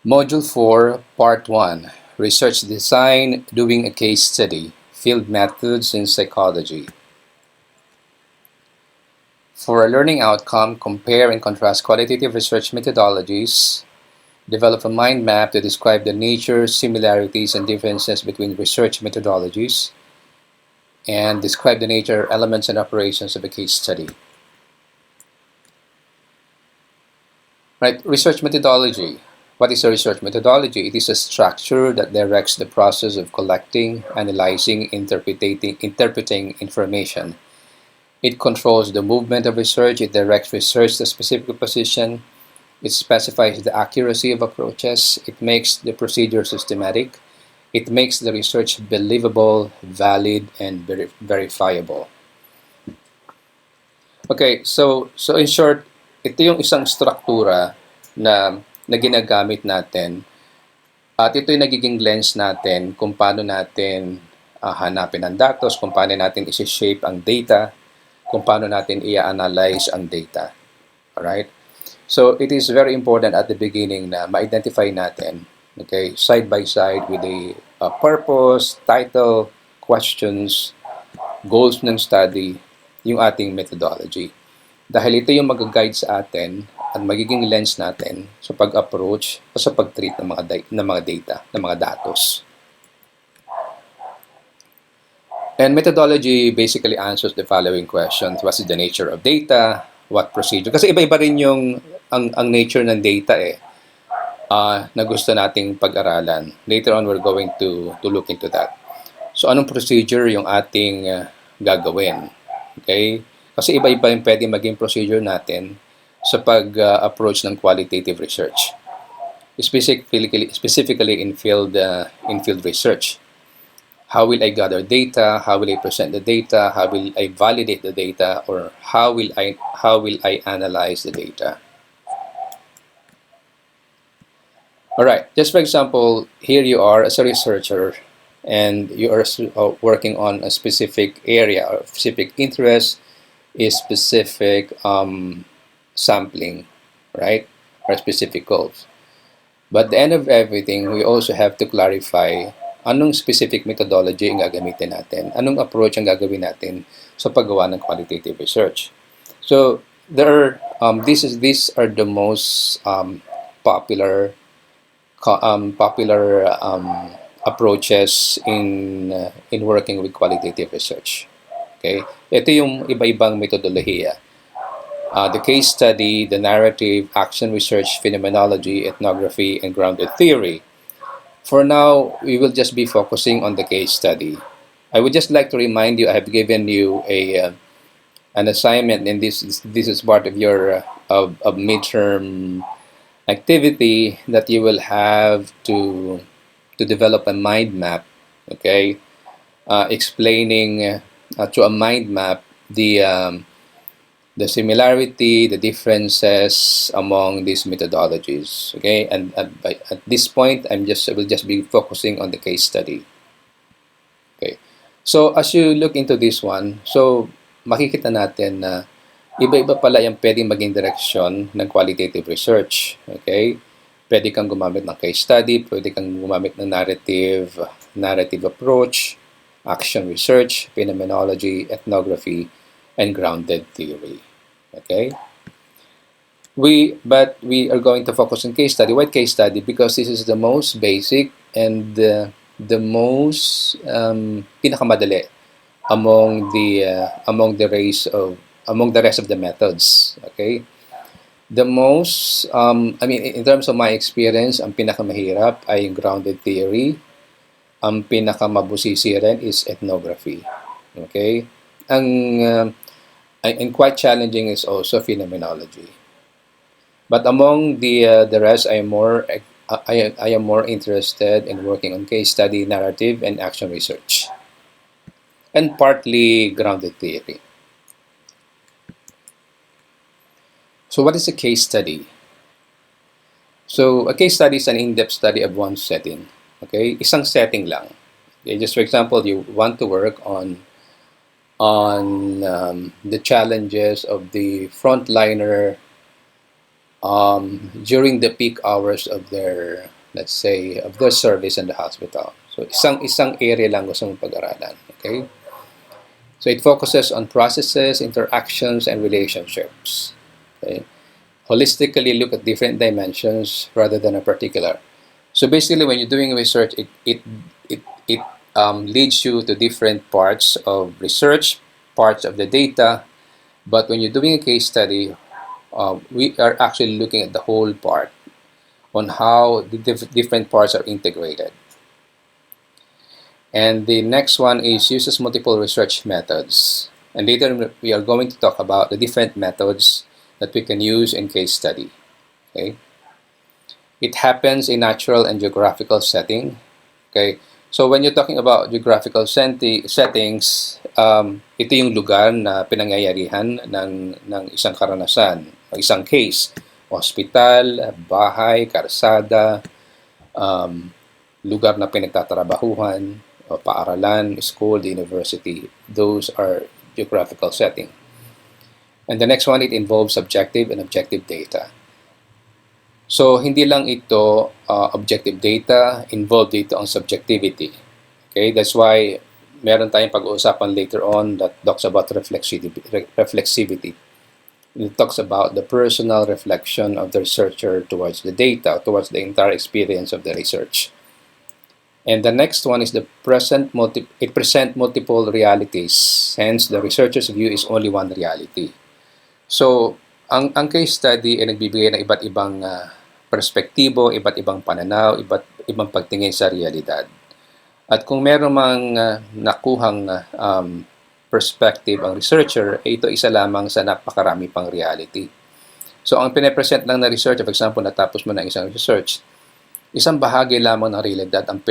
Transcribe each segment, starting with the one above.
Module 4, Part 1, Research Design, Doing a Case Study, Field Methods in Psychology. For a learning outcome, compare and contrast qualitative research methodologies, develop a mind map to describe the nature, similarities, and differences between research methodologies, and describe the nature, elements, and operations of a case study. Right, research methodology. What is a research methodology? It is a structure that directs the process of collecting, analyzing, interpreting information. It controls the movement of research, it directs research to a specific position, it specifies the accuracy of approaches, it makes the procedure systematic, it makes the research believable, valid, and verifiable. Okay, so in short, ito yung isang struktura na ginagamit natin at ito yung nagiging lens natin kung paano natin hanapin ang datos, kung paano natin isi-shape ang data, kung paano natin i-analyze ang data. Alright? So, it is very important at the beginning na ma-identify natin, okay, side by side with the purpose, title, questions, goals ng study, yung ating methodology. Dahil ito yung mag-guide sa atin at magiging lens natin sa pag-approach o sa pag-treat ng mga data, ng mga datos. And methodology basically answers the following questions. What is the nature of data? What procedure? Kasi iba-iba rin yung ang nature ng data na gusto nating pag-aralan. Later on, we're going to look into that. So, anong procedure yung ating gagawin? Okay? Kasi iba-iba yung pwede maging procedure natin sa pag-approach ng qualitative research. Specifically in field research. How will I gather data? How will I present the data? How will I validate the data? Or how will I analyze the data? Alright, just for example, here you are as a researcher and you are working on a specific area or specific interest, a specific sampling, right? Or specific goals. But at the end of everything, we also have to clarify anong specific methodology ang gagamitin natin, anong approach ang gagawin natin sa paggawa ng qualitative research. So, these are the most popular approaches in working with qualitative research. Okay? Ito yung iba-ibang metodolohiya. The case study, the narrative, action research, phenomenology, ethnography, and grounded theory. For now, we will just be focusing on the case study. I would just like to remind you, I have given you an assignment, and this is part of your of midterm activity that you will have to develop a mind map, okay, explaining through a mind map the similarity, the differences among these methodologies, okay, and at this point I will just be focusing on the case study. Okay, so as you look into this one, so makikita natin na iba-iba pala yung pwedeng maging direksyon ng qualitative research. Okay? Pwede kang gumamit ng case study, pwede kang gumamit ng narrative approach, action research, phenomenology, ethnography, and grounded theory. Okay? But we are going to focus on case study. Why case study? Because this is the most basic and the most pinakamadali among the rest of the methods. Okay, the most in terms of my experience, ang pinakamahirap ay yung grounded theory. Ang pinakamabusisi rin is ethnography. Okay, and quite challenging is also phenomenology. But among the rest, I am more interested in working on case study, narrative, and action research, and partly grounded theory. So what is a case study? So a case study is an in-depth study of one setting. Okay, isang setting lang. Okay, just for example, you want to work on the challenges of the frontliner during the peak hours of their, let's say, of their service in the hospital. So isang area lang gusto mong pag-aralan. Okay? So it focuses on processes, interactions, and relationships. Okay? Holistically look at different dimensions rather than a particular. So basically, when you're doing research, it leads you to different parts of research, parts of the data. But when you're doing a case study, we are actually looking at the whole part on how the different parts are integrated. And the next one is uses multiple research methods. And later we are going to talk about the different methods that we can use in case study. Okay? It happens in natural and geographical setting. Okay? So when you're talking about geographical settings, ito yung lugar na pinangyayarihan ng isang karanasan, o isang case. Hospital, bahay, karsada, lugar na pinagtatrabahuhan, o paaralan, school, university. Those are geographical setting. And the next one, it involves subjective and objective data. So, hindi lang ito objective data, involved dito ang subjectivity. Okay, that's why meron tayong pag-uusapan later on that talks about reflexivity. It talks about the personal reflection of the researcher towards the data, towards the entire experience of the research. And the next one is it presents multiple realities. Hence, the researcher's view is only one reality. So, ang case study ay nagbibigay ng iba't ibang perspektibo, iba't ibang pananaw, iba't ibang pagtingin sa realidad. At kung meron mang nakuhang perspective ang researcher, ito isa lamang sa napakarami pang reality. So, ang pinapresent lang na researcher, for example, natapos mo ng isang research, isang bahagi lamang ng realidad ang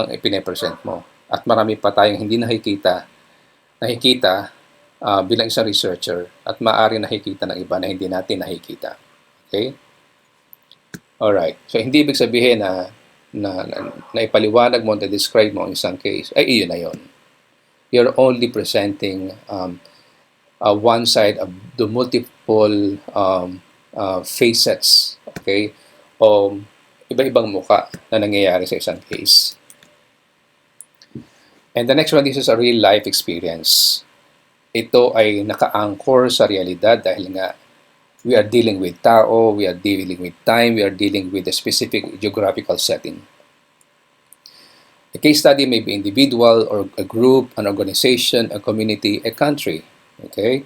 ipinapresent mo. At marami pa tayong hindi nakikita bilang isang researcher at maaari nakikita ng iba na hindi natin nakikita. Okay? Alright. So, hindi ibig sabihin na ipaliwanag mo, na-describe mo ang isang case, ay iyon na yun. You're only presenting one side of the multiple facets, okay, o iba-ibang muka na nangyayari sa isang case. And the next one, this is a real-life experience. Ito ay naka-anchor sa realidad dahil nga we are dealing with tao, we are dealing with time, we are dealing with a specific geographical setting. A case study may be individual or a group, an organization, a community, a country. Okay?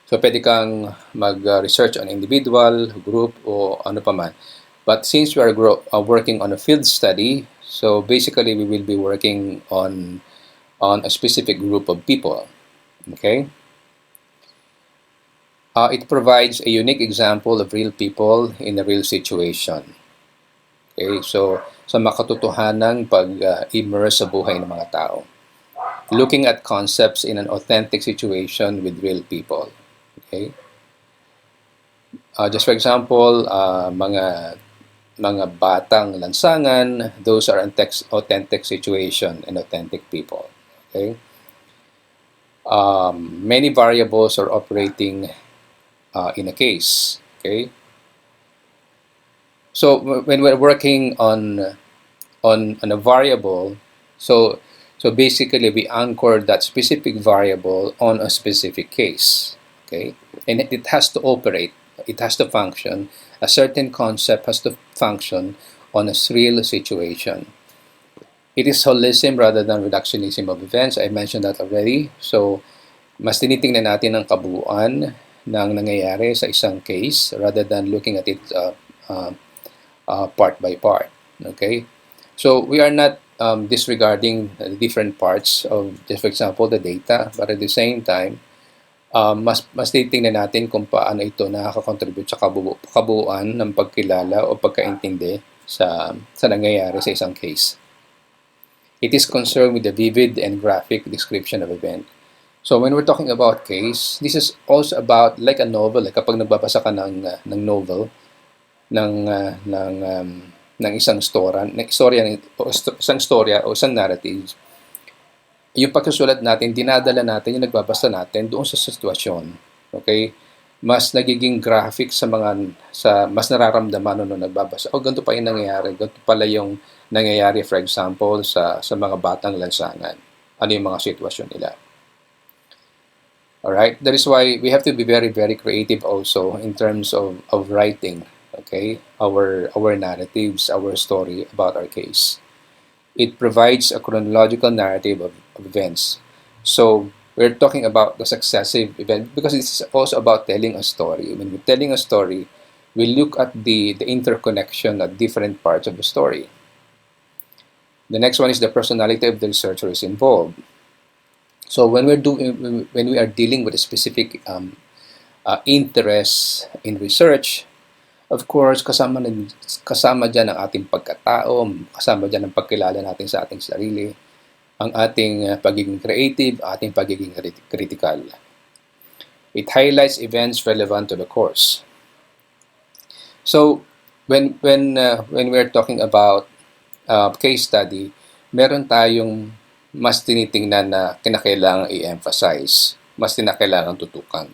So, pwede kang mag-research on individual, group, o ano pa man. But since we are working on a field study, so basically we will be working on a specific group of people. Okay? It provides a unique example of real people in a real situation. Okay, so sa makatotohanang pag-immerse sa buhay ng mga tao. Looking at concepts in an authentic situation with real people. Okay? Just for example, mga batang lansangan, those are authentic situation and authentic people. Okay? Many variables are operating in a case. Okay. So when we're working on a variable, so basically we anchor that specific variable on a specific case. Okay, and it has to operate. It has to function. A certain concept has to function on a real situation. It is holism rather than reductionism of events. I mentioned that already. So mas tinitingnan natin ang kabuuan ng nangyayari sa isang case rather than looking at it part by part. Okay? So, we are not disregarding the different parts of, just for example, the data, but at the same time, mas titingnan natin kung paano ito nakaka-contribute sa kabuuan ng pagkilala o pagkaintindi sa nangyayari sa isang case. It is concerned with the vivid and graphic description of event. So when we're talking about case, this is also about like a novel. Like kapag nagbabasa ka ng novel, ng isang isang storya o isang narrative, yung pagsusulat natin, dinadala natin, yung nagbabasa natin doon sa sitwasyon. Okay? mas nagiging graphic mas nararamdaman nung nagbabasa. Ganito pa yung nangyayari. Ganito pala yung nangyayari, for example, sa mga batang lansangan. Ano yung mga sitwasyon nila. Alright? That is why we have to be very, very creative also in terms of writing. Okay? Our narratives, our story about our case. It provides a chronological narrative of events. So, we're talking about the successive event because it's also about telling a story. When we're telling a story, we look at the interconnection at different parts of the story. The next one is the personality of the researchers involved. So when we are dealing with a specific interest in research, of course, kasama dyan ang ating pagkatao, kasama dyan ang pagkilala natin sa ating sarili, ang ating pagiging creative, ating pagiging critical. It highlights events relevant to the course. So, when we're talking about case study, meron tayong mas tinitingnan na kinakailangan i-emphasize, mas kinakailangan tutukan.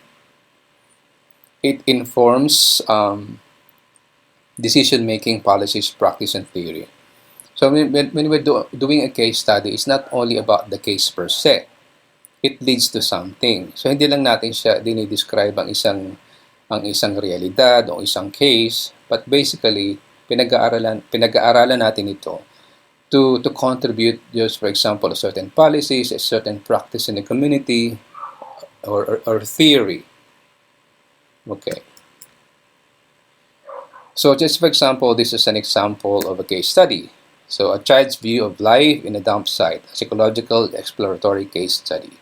It informs decision-making, policies, practice, and theory. So when we're doing a case study, it's not only about the case per se. It leads to something. So hindi lang natin siya dinidescribe ang isang realidad o isang case, but basically pinag-aaralan natin ito to contribute just, for example, a certain policies, a certain practice in the community, or theory. Okay. So just for example, this is an example of a case study. So a child's view of life in a dump site, a psychological exploratory case study.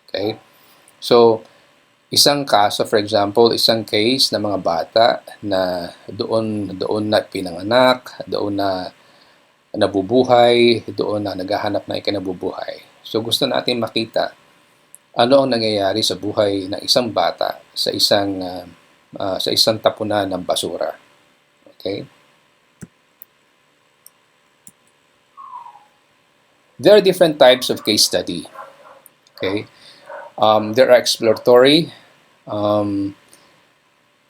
Okay. So isang kaso, for example, isang case ng mga bata na doon na pinanganak, doon na nabubuhay, doon na naghahanap ng ikinabubuhay. So gusto natin makita ano ang nangyayari sa buhay ng isang bata sa isang tapunan ng basura. Okay? There are different types of case study. Okay? There are exploratory.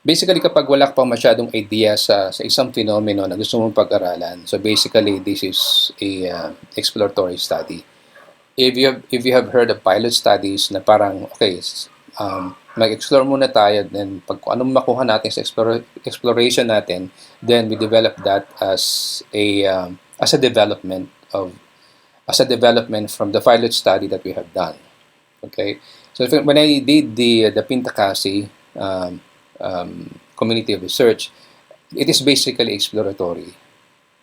Basically, kapag wala ka pang masyadong idea sa isang fenomeno na gusto mong pag-aralan, so basically, this is a exploratory study. If you have heard of pilot studies na parang, okay, mag-explore muna tayo, then pag anong makuha natin sa exploration natin, then we develop that as a development from the pilot study that we have done. Okay, so when I did the Pintakasi community of research, it is basically exploratory.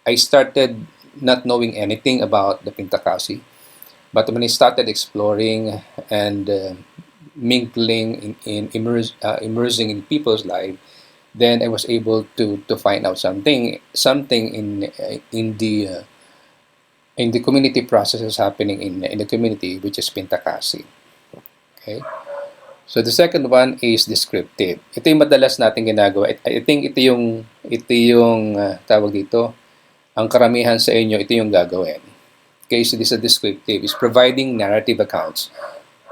I started not knowing anything about the Pintakasi, but when I started exploring and mingling immersing in people's life, then I was able to find out something in the community processes happening in the community, which is Pintakasi. Okay. So the second one is descriptive. Ito yung madalas natin ginagawa. I think ito yung tawag dito. Ang karamihan sa inyo, ito yung gagawin. Okay, so this is descriptive. It's providing narrative accounts.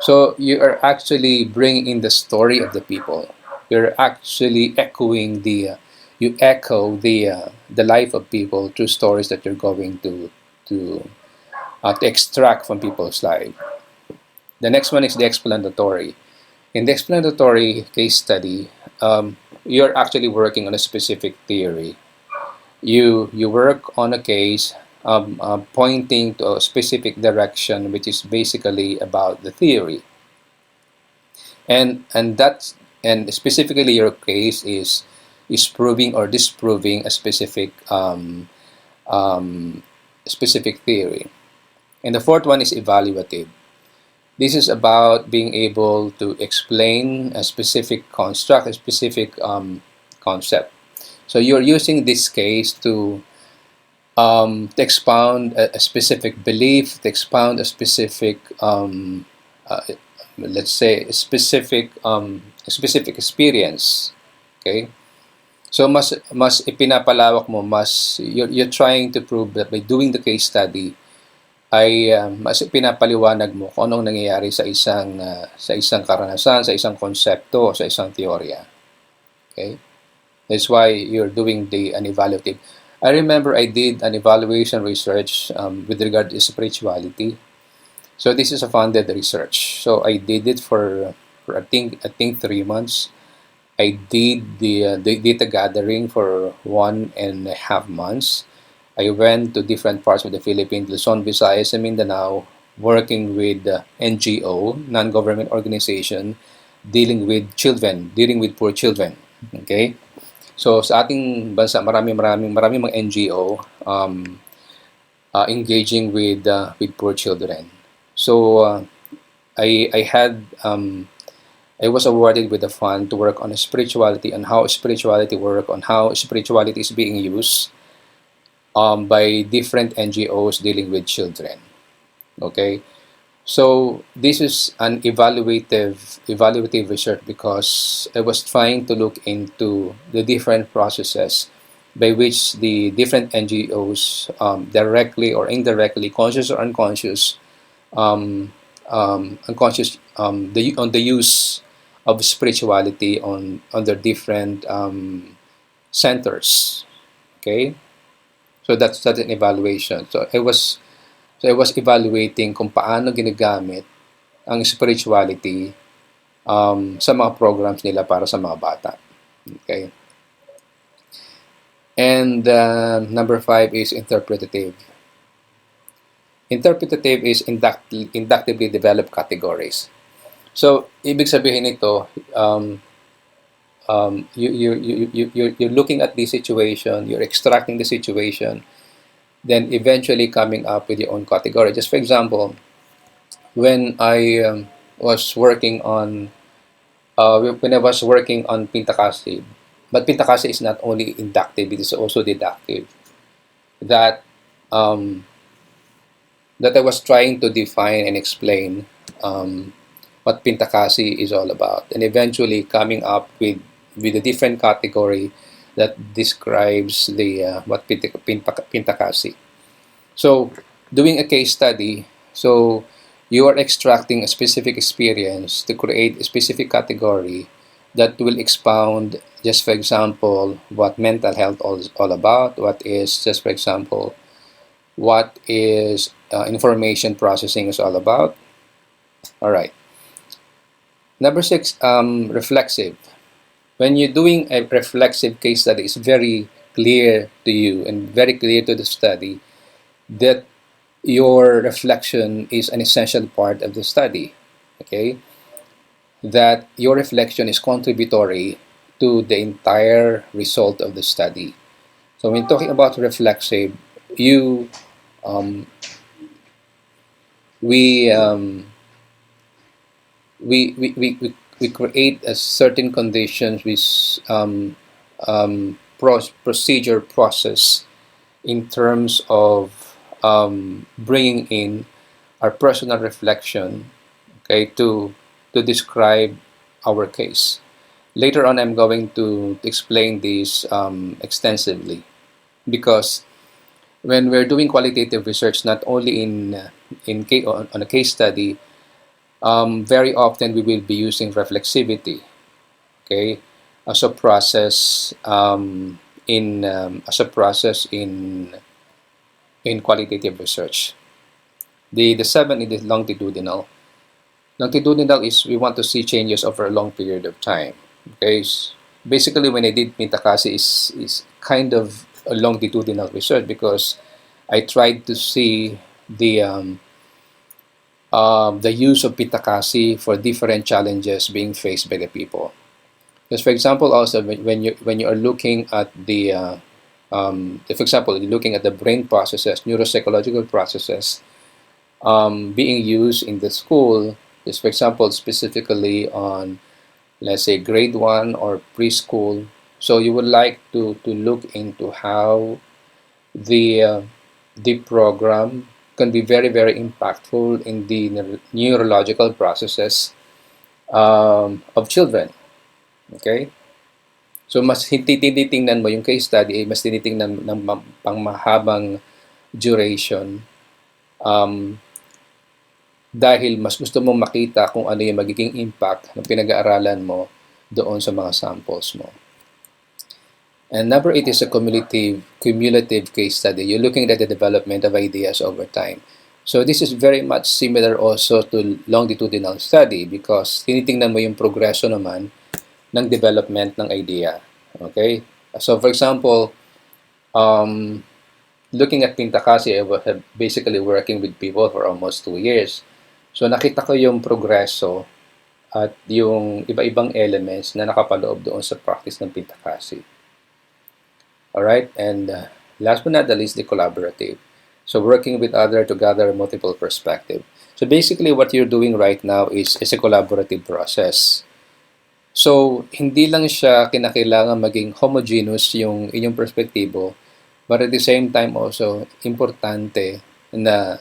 So you are actually bringing in the story of the people. You're actually echoing you echo the life of people through stories that you're going to extract from people's life. The next one is the explanatory. In the explanatory case study, you're actually working on a specific theory. You work on a case pointing to a specific direction, which is basically about the theory. And specifically your case is proving or disproving a specific theory. And the fourth one is evaluative. This is about being able to explain a specific construct, a specific concept. So you're using this case to expound a specific belief, to expound a specific, let's say, a specific experience. Okay. So mas ipinapalawak mo, you're trying to prove that by doing the case study, ay mas pinapaliwanag mo kung anong nangyayari sa isang karanasan, sa isang konsepto, sa isang teorya. Okay? That's why you're doing an evaluative. I remember I did an evaluation research with regard to spirituality. So this is a funded research. So I did it for I think 3 months. I did the data gathering for 1.5 months. I went to different parts of the Philippines, Luzon, Visayas, and Mindanao, working with NGO, non-government organization, dealing with poor children. Okay? So sa ating bansa, marami mga NGO engaging with poor children. So I was awarded with a fund to work on spirituality and how spirituality work, on how spirituality is being used by different NGOs dealing with children. Okay, so this is an evaluative research because I was trying to look into the different processes by which the different NGOs directly or indirectly, conscious or unconscious, on the use of spirituality on their different centers. Okay, so that's an evaluation. So I was evaluating kung paano ginagamit ang spirituality sa mga programs nila para sa mga bata. Okay. And number 5 is interpretative. Interpretative is inductively developed categories. So, ibig sabihin nito, you're looking at the situation, you're extracting the situation, then eventually coming up with your own category. Just for example, when I was working on Pintakasi, but Pintakasi is not only inductive, it is also deductive. That I was trying to define and explain what Pintakasi is all about, and eventually coming up with a different category that describes the what Pintakasi. So, doing a case study, so you are extracting a specific experience to create a specific category that will expound, just for example, what mental health is all about, what is, just for example, what is information processing is all about. All right. Number 6, reflexive. When you're doing a reflexive case study, it's very clear to you and very clear to the study that your reflection is an essential part of the study. Okay? That your reflection is contributory to the entire result of the study. So when talking about reflexive, we create a certain conditions with procedure process in terms of bringing in our personal reflection, okay, to describe our case. Later on, I'm going to explain this extensively, because when we're doing qualitative research, not only on a case study, very often we will be using reflexivity, okay, as a process in qualitative research. The 7 is longitudinal. Longitudinal is we want to see changes over a long period of time. Okay, basically when I did Pintakasi is kind of a longitudinal research because I tried to see the use of Pintakasi for different challenges being faced by the people. Because, for example, also when you are looking at for example, you're looking at the brain processes, neuropsychological processes being used in the school, is, for example, specifically on, let's say, grade 1 or preschool. So you would like to look into how the program can be very, very impactful in the neurological processes of children. Okay? So mas tinitingnan mo yung case study, mas tinitingnan ng pangmahabang duration Um, dahil mas gusto mong makita kung ano yung magiging impact ng pinag-aaralan mo doon sa mga samples mo. And number 8 is a cumulative case study. You're looking at the development of ideas over time. So this is very much similar also to longitudinal study because tinitingnan mo yung progresyo naman ng development ng idea. Okay? So for example, looking at Pintakasi, I was basically working with people for almost 2 years. So nakita ko yung progreso at yung iba-ibang elements na nakapaloob doon sa practice ng Pintakasi. Alright, and last but not the least, the collaborative. So working with others to gather multiple perspective. So basically what you're doing right now is a collaborative process. So hindi lang siya kinakailangan maging homogeneous yung inyong perspektibo, but at the same time also importante na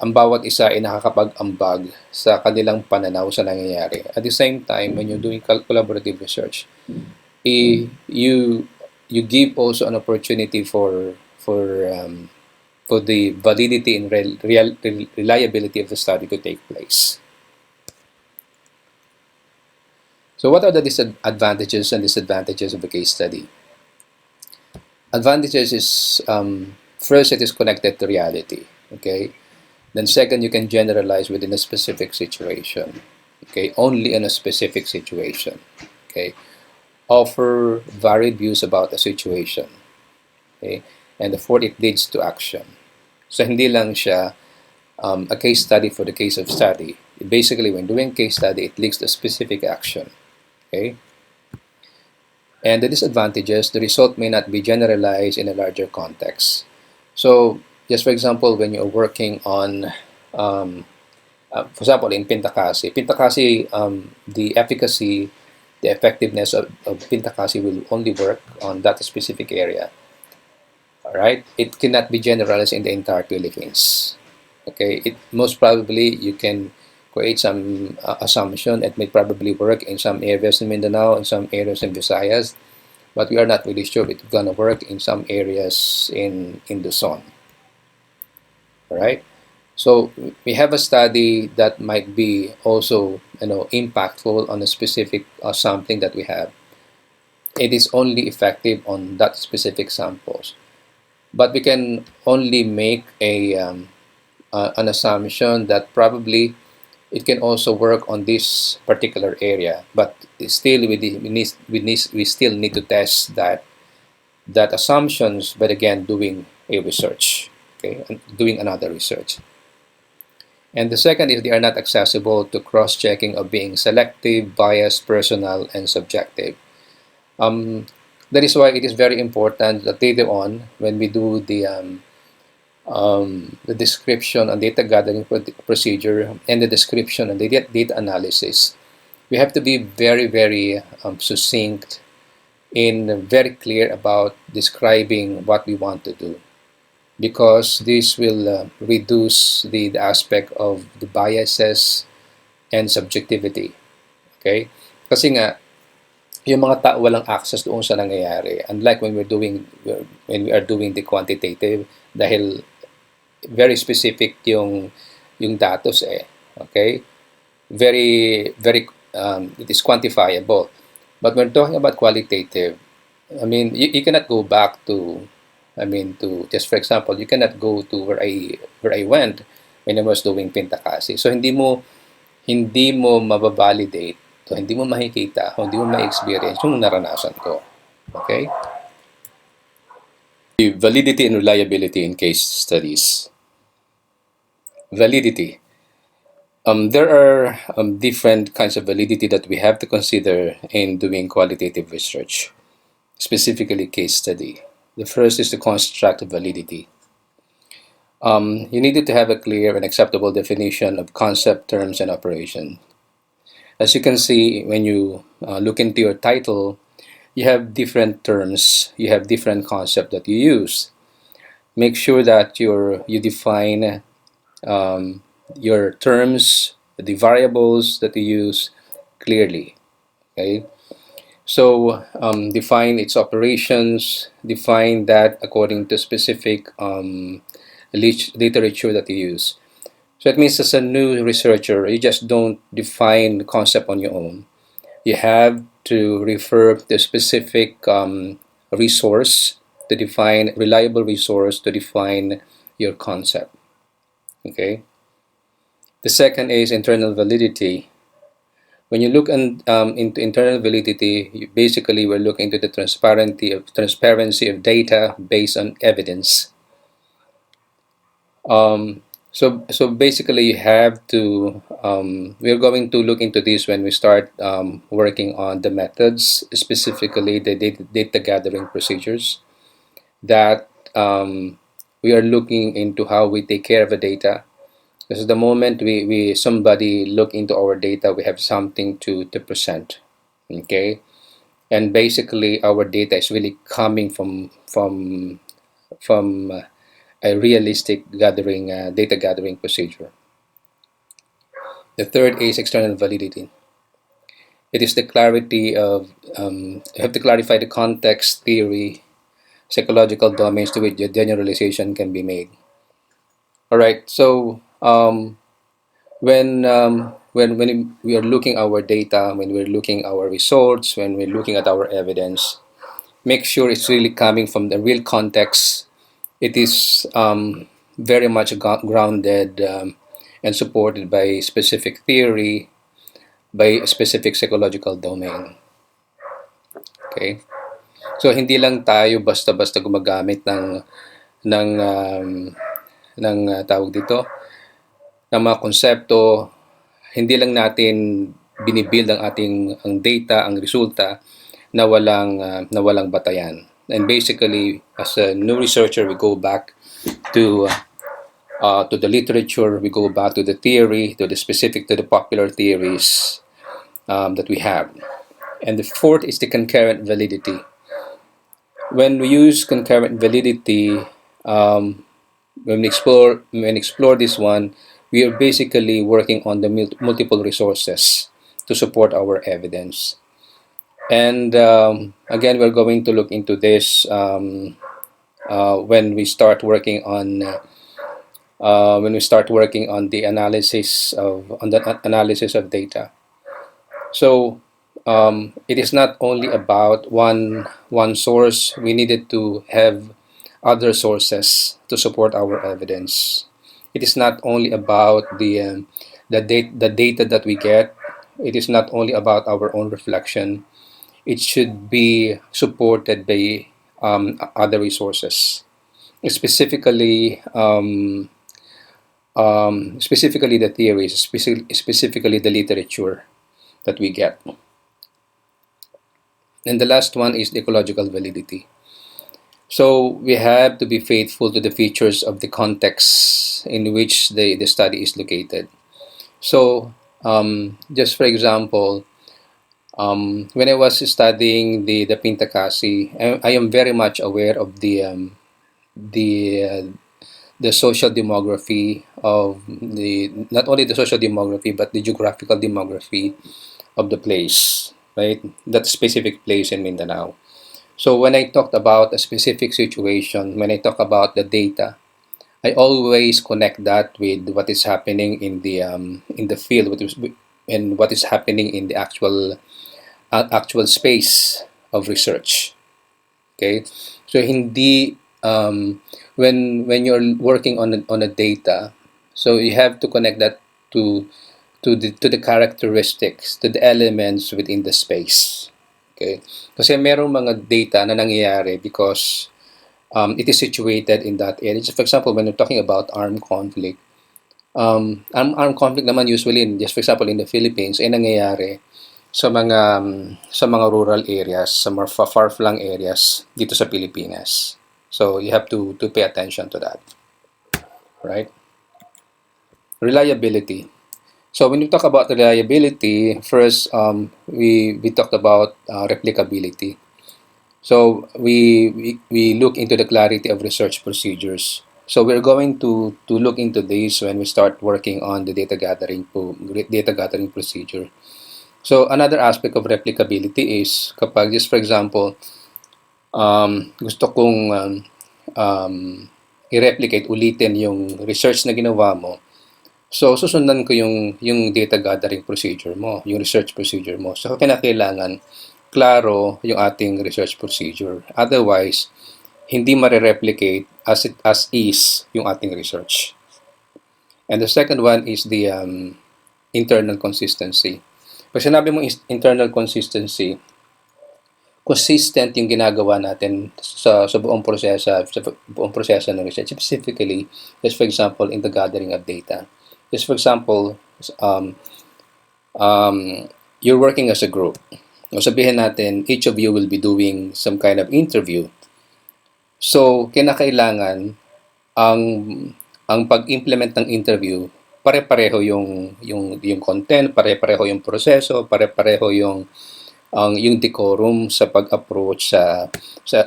ang bawat isa ay nakakapag-ambag sa kanilang pananaw sa nangyayari. At the same time, when you're doing collaborative research, you give also an opportunity for the validity and reliability of the study to take place. So what are the advantages and disadvantages of a case study? Advantages is first, it is connected to reality. Okay. Then second, you can generalize within a specific situation. Okay, only in a specific situation. Okay. Offer varied views about a situation. Okay? And the fourth, it leads to action. So hindi lang siya a case study for the case of study. Basically, when doing case study, it leads to specific action. Okay? And the disadvantages, the result may not be generalized in a larger context. So, just for example, when you're working on, for example, in Pintakasi, the efficacy, the effectiveness of Pintakasi will only work on that specific area. Alright? It cannot be generalized in the entire Philippines. Okay? Most probably, you can create some assumption. It may probably work in some areas in Mindanao, in some areas in Visayas, but we are not really sure it's going to work in some areas in Luzon. Alright? So we have a study that might be also impactful on a specific sampling that we have. It is only effective on that specific samples, but we can only make an assumption that probably it can also work on this particular area, but still we still need to test that assumptions, but again doing a research, okay, and doing another research. And the second is they are not accessible to cross-checking of being selective, biased, personal, and subjective. That is why it is very important that later on, when we do the description and data gathering procedure and the description and the data analysis, we have to be very, very succinct and very clear about describing what we want to do, because this will reduce the aspect of the biases and subjectivity. Okay? Kasi nga, yung mga tao walang access doon sa nangyayari. Unlike when we are doing the quantitative, dahil very specific yung datos eh. Okay? Very, very, it is quantifiable. But when talking about qualitative, I mean, you cannot go back to just for example, you cannot go to where I went when I was doing Pintakasi. So hindi mo mababalidate, so hindi mo makikita, hindi mo ma-experience yung naranasan ko. Okay? The validity and reliability in case studies. Validity. There are different kinds of validity that we have to consider in doing qualitative research, specifically case study. The first is the construct of validity. You needed to have a clear and acceptable definition of concept, terms, and operation. As you can see, when you look into your title, you have different terms, you have different concepts that you use. Make sure that you define your terms, the variables that you use clearly. Okay. So define its operations, define that according to specific literature that you use. So it means as a new researcher, you just don't define the concept on your own. You have to refer to a specific resource to define, reliable resource to define your concept. Okay. The second is internal validity. When you look into internal validity, basically we're looking to the transparency of data based on evidence. So basically you have to, we're going to look into this when we start working on the methods, specifically the data gathering procedures, that we are looking into how we take care of the data. Because the moment somebody look into our data, we have something to present. Okay. And basically our data is really coming from a realistic data gathering procedure. The third is external validity. It is the clarity of, you have to clarify the context, theory, psychological domains to which the generalization can be made. All right. So when we are looking our data, when we're looking our results, when we're looking at our evidence, make sure it's really coming from the real context. It is very much grounded and supported by specific theory, by a specific psychological domain. Okay? So hindi lang tayo basta-basta gumagamit ng tawag dito, ng mga konsepto. Hindi lang natin binibuild ang data, ang resulta na walang batayan. And basically, as a new researcher, we go back to the literature, we go back to the theory, to the popular theories that we have. And the fourth is the concurrent validity. When we use concurrent validity, when we explore this one, we are basically working on the multiple resources to support our evidence. And again, we're going to look into this when we start working on the analysis of data. So it is not only about one source. We needed to have other sources to support our evidence. It is not only about the data that we get. It is not only about our own reflection. It should be supported by other resources, specifically the theories, specifically the literature that we get. And the last one is the ecological validity. So we have to be faithful to the features of the context in which the study is located. So just for example, when I was studying the Pintacasi, I am very much aware of the social demography of not only the social demography but the geographical demography of the place, right? That specific place in Mindanao. So when I talked about a specific situation, when I talk about the data, I always connect that with what is happening in the field, and what is happening in the actual space of research. Okay, so hindi when you're working on a data, so you have to connect that to the characteristics, to the elements within the space. Okay, kasi merong mga data na nangyayari because it is situated in that area. Just for example, when we're talking about armed conflict, armed conflict naman usually, just for example, in the Philippines, ay nangyayari sa mga rural areas, sa mga far-flung areas dito sa Pilipinas. So you have to pay attention to that, right? Reliability. So when we talk about reliability, first we talked about replicability. So we look into the clarity of research procedures. So we're going to look into this when we start working on the data gathering procedure. So another aspect of replicability is kapag, just for example, gusto kong i-replicate, ulitin yung research na ginawa mo. So, susundan ko yung data gathering procedure mo, yung research procedure mo. So, kinakailangan klaro yung ating research procedure. Otherwise, hindi ma-replicate as is yung ating research. And the second one is the internal consistency. Pag sinabi mo internal consistency, consistent yung ginagawa natin sa buong proseso ng research, specifically, just for example, in the gathering of data. Just for example, you're working as a group. O sabihin natin, each of you will be doing some kind of interview. So, kinakailangan ang pag-implement ng interview, pare-pareho yung content, pare-pareho yung proseso, pare-pareho yung decorum sa pag-approach sa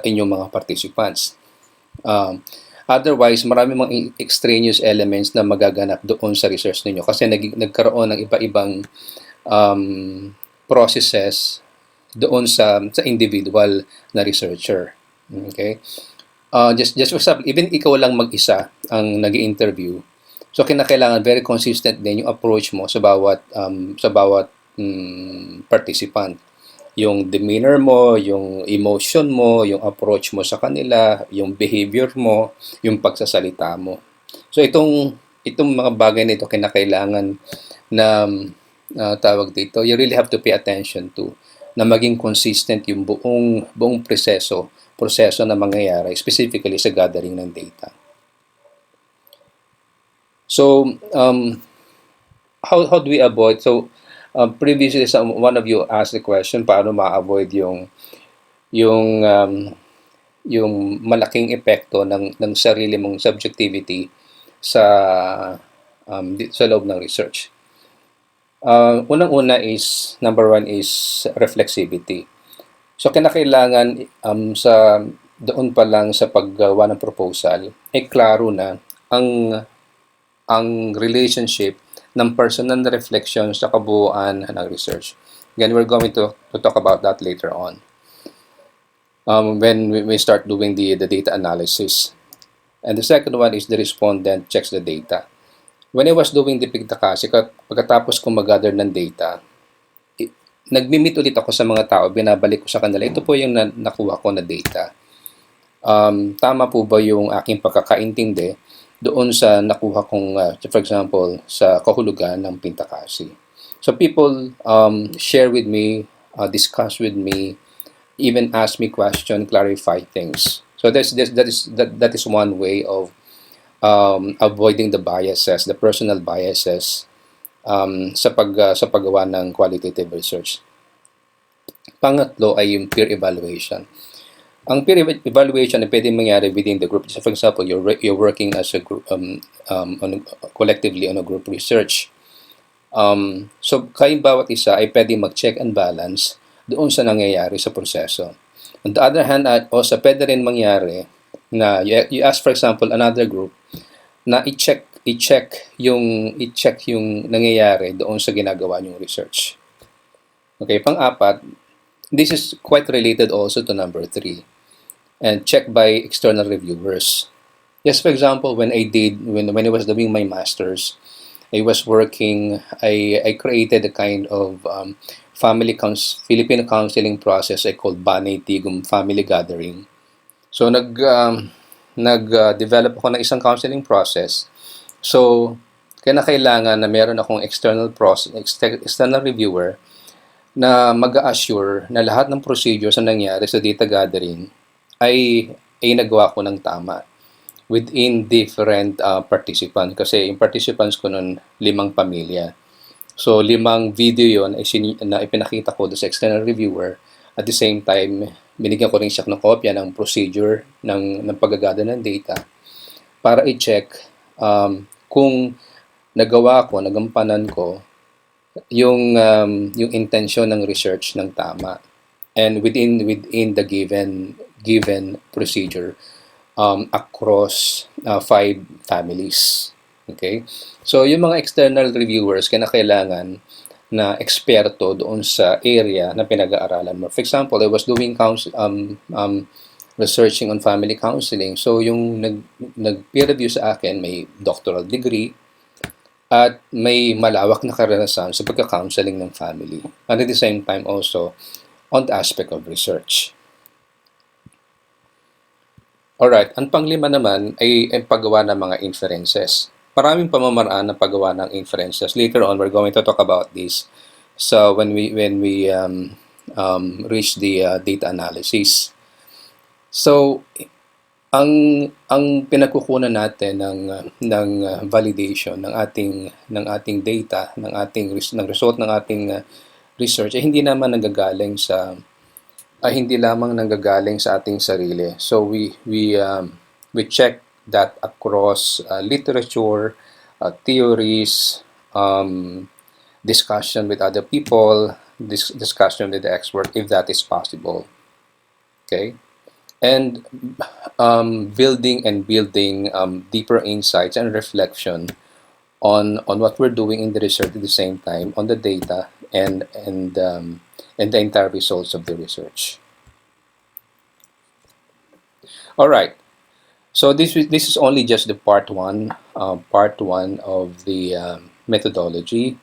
inyong mga participants. Otherwise, marami mga extraneous elements na magaganap doon sa research ninyo kasi nagkaroon ng iba-ibang processes doon sa individual na researcher. Okay? Just for example, even ikaw lang mag-isa ang nag-interview, so kinakailangan very consistent din yung approach mo sa bawat participant. Yung demeanor mo, yung emotion mo, yung approach mo sa kanila, yung behavior mo, yung pagsasalita mo. So itong mga bagay nito kinakailangan na tawag dito, you really have to pay attention to, na maging consistent yung buong proseso na mangyayari, specifically sa gathering ng data. So, how do we avoid? So, previously, one of you asked the question, paano ma-avoid yung malaking epekto ng sarili mong subjectivity sa loob ng research. Unang-una is, number one is reflexivity. So, kinakailangan doon pa lang sa paggawa ng proposal, klaro na ang relationship ng personal reflection sa kabuuan ng research. Again, we're going to talk about that later on when we start doing the data analysis. And the second one is the respondent checks the data. When I was doing the Pigtakasi, pagkatapos kong mag-gather ng data, nag-meet ulit ako sa mga tao, binabalik ko sa kanila, ito po yung nakuha ko na data. Tama po ba yung aking pagkakaintindi doon sa nakuha kong, for example, sa kahulugan ng Pintakasi. So people share with me, discuss with me, even ask me question, clarify things. So that is one way of avoiding the biases, the personal biases sa paggawa ng qualitative research. Pangatlo ay yung peer evaluation. Ang peer evaluation ay pwedeng mangyari within the group. So for example, you're working as a group collectively on a group research. So kayong bawat isa ay pwedeng mag-check and balance doon sa nangyayari sa proseso. On the other hand, also pwede rin mangyari na you ask for example another group na i-check yung nangyayari doon sa ginagawa niyong research. Okay, pang-apat, this is quite related also to number 3. And check by external reviewers. Yes, for example, when I was doing my masters, I created a kind of Filipino counseling process I called Banay Tigum Family Gathering. So nag-develop ako ng isang counseling process. So kailangan na meron akong external reviewer na mag-assure na lahat ng procedures na nangyari sa data gathering ay nagawa ko ng tama within different participants. Kasi yung participants ko nun, 5 pamilya. So 5 video yon na ipinakita ko sa external reviewer. At the same time, binigyan ko rin siya ng kopya ng procedure ng pag-gather ng data para i-check kung nagampanan ko yung intention ng research ng tama and within the given procedure across 5 families. Okay? So yung mga external reviewers kailangan na eksperto doon sa area na pinag-aaralan mo. For example, I was doing researching on family counseling. So yung nag-peer review sa akin may doctoral degree at may malawak na karanasan sa pagka-counseling ng family. And at the same time also on the aspect of research. Alright, ang panglima naman ay ang paggawa ng mga inferences. Maraming pamamaraan ng paggawa ng inferences. Later on, we're going to talk about this. So when we reach the data analysis. So ang pinagkukunan natin ng validation ng ating data, ng result ng ating research ay hindi lamang nanggagaling sa ating sarili. So we check that across literature, theories, discussion with other people, discussion with the expert, if that is possible. Okay, and building deeper insights and reflection on what we're doing in the research at the same time on the data and the entire results of the research. All right. So this is only just the part one of the methodology.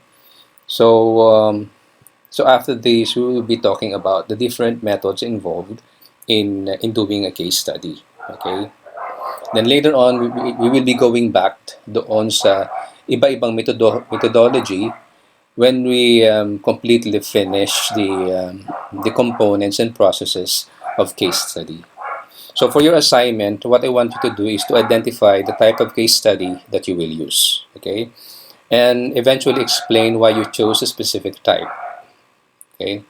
So after this, we will be talking about the different methods involved in doing a case study. Okay. Then later on, we will be going back doon sa iba-ibang methodology when we completely finish the components and processes of case study. So for your assignment, what I want you to do is to identify the type of case study that you will use, okay? And eventually explain why you chose a specific type, okay?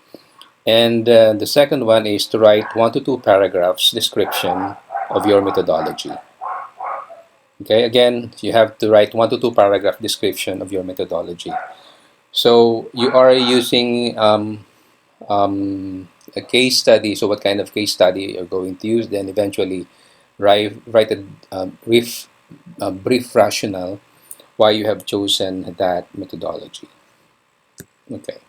And the second one is to write 1 to 2 paragraphs description of your methodology. Okay, again, you have to write 1 to 2 paragraph description of your methodology. So you are using a case study. So what kind of case study you're going to use? Then eventually write a brief rationale why you have chosen that methodology. Okay.